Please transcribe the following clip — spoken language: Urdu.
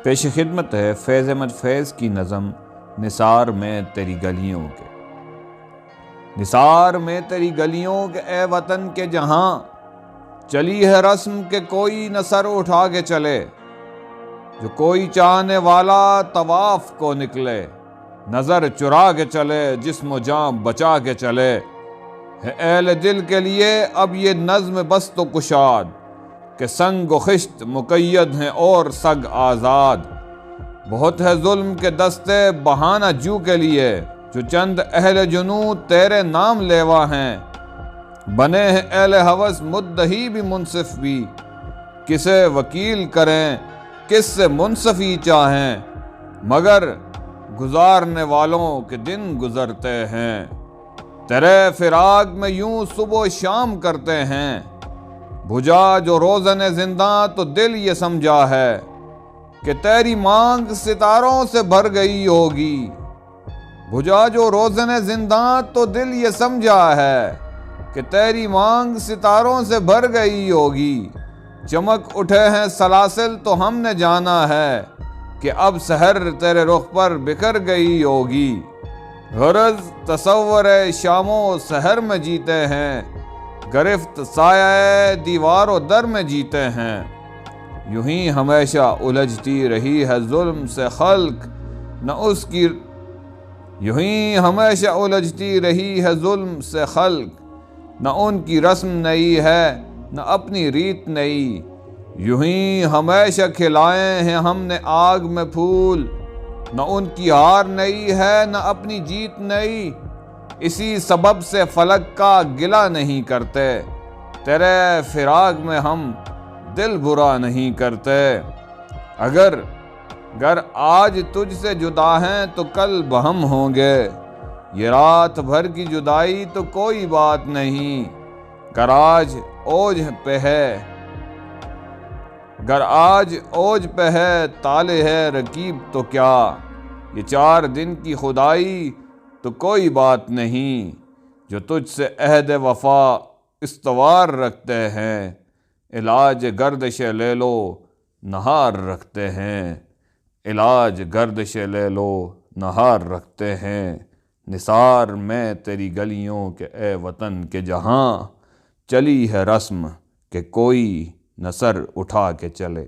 پیش خدمت ہے فیض احمد فیض کی نظم نثار میں تیری گلیوں کے۔ نثار میں تیری گلیوں کے اے وطن کے جہاں، چلی ہے رسم کہ کوئی نہ سر اٹھا کے چلے، جو کوئی چاہنے والا طواف کو نکلے، نظر چرا کے چلے جسم و جان بچا کے چلے۔ ہے اہل دل کے لیے اب یہ نظم بست و کشاد، کہ سنگ و خشت مقید ہیں اور سگ آزاد۔ بہت ہے ظلم کے دستے بہانہ جو کے لیے، جو چند اہل جنوں تیرے نام لیوا ہیں۔ بنے ہیں اہل ہوس مدعی بھی منصف بھی، کسے وکیل کریں کس سے منصفی چاہیں، مگر گزارنے والوں کے دن گزرتے ہیں۔ تیرے فراق میں یوں صبح و شام کرتے ہیں، بجھا جو روزن زنداں تو دل یہ سمجھا ہے، کہ تیری مانگ ستاروں سے بھر گئی ہوگی۔ بجھا جو روزن زنداں تو دل یہ سمجھا ہے، کہ تیری مانگ ستاروں سے بھر گئی ہوگی۔ چمک اٹھے ہیں سلاسل تو ہم نے جانا ہے، کہ اب سحر تیرے رخ پر بکھر گئی ہوگی۔ غرض تصور شام و سحر میں جیتے ہیں، گرفت سایہ دیوار و در میں جیتے ہیں۔ یوں ہی ہمیشہ الجھتی رہی ہے ظلم سے خلق، نہ اس کی یوں ہی ہمیشہ الجھتی رہی ہے ظلم سے خلق، نہ ان کی رسم نئی ہے نہ اپنی ریت نئی۔ یوں ہی ہمیشہ کھلائے ہیں ہم نے آگ میں پھول، نہ ان کی ہار نئی ہے نہ اپنی جیت نئی۔ اسی سبب سے فلک کا گلہ نہیں کرتے، تیرے فراق میں ہم دل برا نہیں کرتے۔ اگر آج تجھ سے جدا ہیں تو کل بہم ہوں گے، یہ رات بھر کی جدائی تو کوئی بات نہیں۔ گر آج اوج پہ ہے طالع ہے رقیب تو کیا، یہ 4 دن کی خدائی تو کوئی بات نہیں۔ جو تجھ سے عہد وفا استوار رکھتے ہیں، علاج گردش لیل و نہار رکھتے ہیں، علاج گردش لیل و نہار رکھتے ہیں۔ نثار میں تیری گلیوں کے اے وطن کے جہاں، چلی ہے رسم کہ کوئی نہ سر اٹھا کے چلے۔